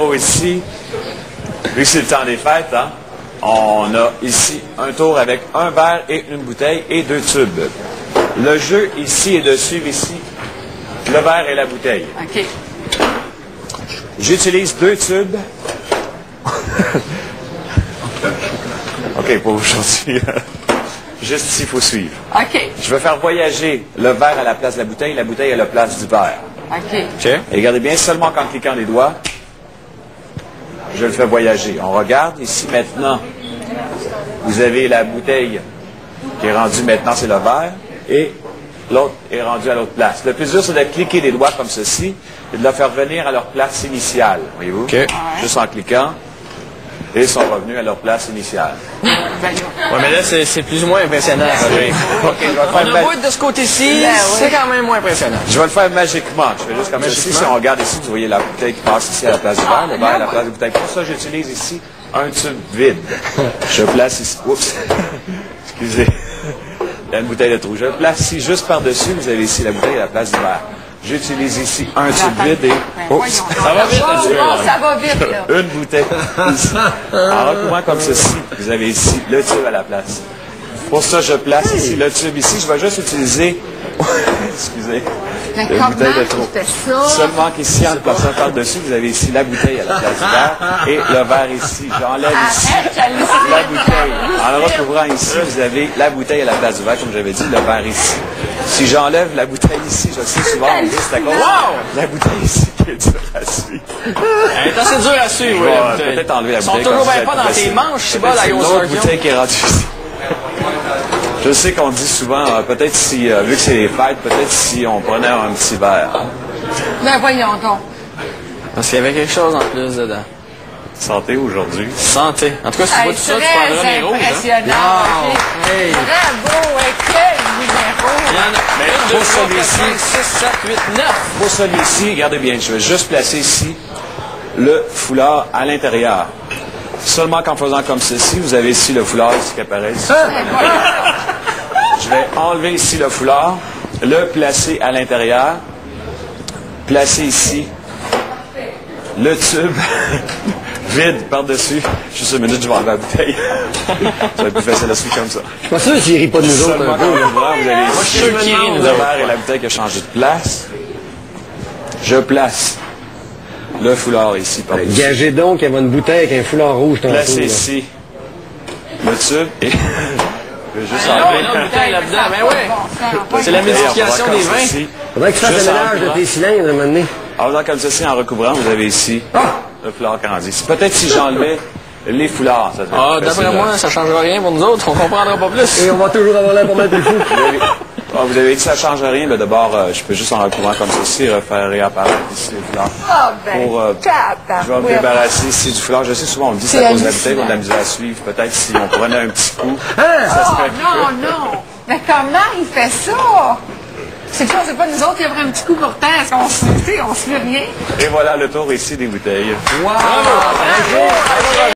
Oh, ici, vu que c'est le temps des fêtes, hein, on a ici un tour avec un verre et une bouteille et 2 tubes. Le jeu ici est de suivre ici le verre et la bouteille. OK. J'utilise 2 tubes. OK, pour aujourd'hui. Juste ici, il faut suivre. OK. Je vais faire voyager le verre à la place de la bouteille à la place du verre. OK. OK? Et regardez bien, seulement qu'en cliquant les doigts, je le fais voyager. On regarde ici maintenant. Vous avez la bouteille qui est rendue maintenant, c'est le verre, et l'autre est rendu à l'autre place. Le plus dur, c'est de cliquer les doigts comme ceci et de la faire venir à leur place initiale. Voyez-vous? OK. Juste en cliquant. Et ils sont revenus à leur place initiale. Ben, Ouais, mais là, c'est plus ou moins impressionnant. OK, je vais le On faire a beau être de ce côté-ci, c'est quand même moins impressionnant. Je vais le faire magiquement. Je fais juste comme ceci. Si on regarde ici, vous voyez la bouteille qui passe ici à la place du verre, le verre à la place de la bouteille. Pour ça, j'utilise ici un tube vide. Je place ici. Oups. Excusez. Il y a une bouteille de trou. Je le place ici juste par-dessus. Vous avez ici la bouteille à la place du verre. J'utilise ici un tube vide et... Oups. Ça va vite, un tube. ça va vite, là. Une bouteille ici. En recouvrant comme ceci, vous avez ici le tube à la place. Pour ça, je place ici le tube ici. Je vais juste utiliser... Excusez. Mais Une comment bouteille de trop. tu fais ça? Seulement qu'ici, en le passant par-dessus, vous avez ici la bouteille à la place du verre et le verre ici. J'enlève ici la bouteille. En le recouvrant ici, vous avez la bouteille à la place du verre, comme j'avais dit, le verre ici. Si j'enlève la bouteille ici, je sais souvent, on dit c'est à cause de la bouteille ici qui est dure à suivre. Elle est assez dure à suivre, Je oui, la vais bouteille. peut-être enlever la Ils sont bouteille. toujours comme ça, bien pas ça va dans être tes facile. manches, c'est pas la C'est grosse l'autre version. bouteille qui est rendue ici. Je sais qu'on dit souvent, peut-être si, vu que c'est les fêtes, peut-être si on prenait un petit verre. Ben, voyons donc. Parce qu'il y avait quelque chose en plus dedans. Santé aujourd'hui. Santé. En tout cas, si tu vois tout ça, tu prendras Très mes rouges. impressionnant. Wow. OK. Hey. Bravo, et quel Il y numéro. en a Mais 1, 2, pour 3, 4, celui-ci- 5, 6, 7, 8, 9. Pour celui-ci, regardez bien, je vais juste placer ici le foulard à l'intérieur. Seulement qu'en faisant comme ceci, vous avez ici le foulard ici qui apparaît ici. Je vais enlever ici le foulard, le placer à l'intérieur, placer ici le tube vide par-dessus. Juste une minute, je vais enlever la bouteille. Ça va être plus facile à suivre comme ça. Je suis pas sûr qu'il rit pas de nous autres Seulement un qu'en peu. là. ouvrant, vous avez je ici suis sûr qu'il rit, nous le autres. verre et la bouteille qui a changé de place. Je place le foulard ici par-dessus. Gagez donc qu'il y avait une bouteille avec un foulard rouge tantôt. Placez là. ici le tube et je vais juste Non, enlever. une autre bouteille là-dedans, mais ouais. C'est la Et on va médification comme des vins. ceci. Faudrait que tu fasses Juste le en mélange de recouvrant. tes cylindres à un moment donné. En faisant comme ceci, en recouvrant, vous avez ici le foulard qui est rendu ici. Peut-être si j'enlevais les foulards, ça devrait Ah, être facile. d'après moi, ça changera rien pour nous autres. On comprendra pas plus. Et on va toujours avoir l'air pas mal plus fou. Vous avez dit que ça ne change rien. Là, d'abord, je peux juste en recouvrant comme ceci, refaire réapparaître ici les foulards. Ah, ben, Pour, je vais me débarrasser ici du foulard. Je sais souvent, on me dit que c'est à cause de la bouteille qu'on a de la misère à suivre. Peut-être si on prenait un petit coup, ça Oh, serait non, non. Mais comment il fait ça? C'est quoi, c'est pas nous autres qui avons un petit coup pour terre. Est-ce qu'on se fait rien? Et voilà le tour ici des bouteilles. Wow! Bravo!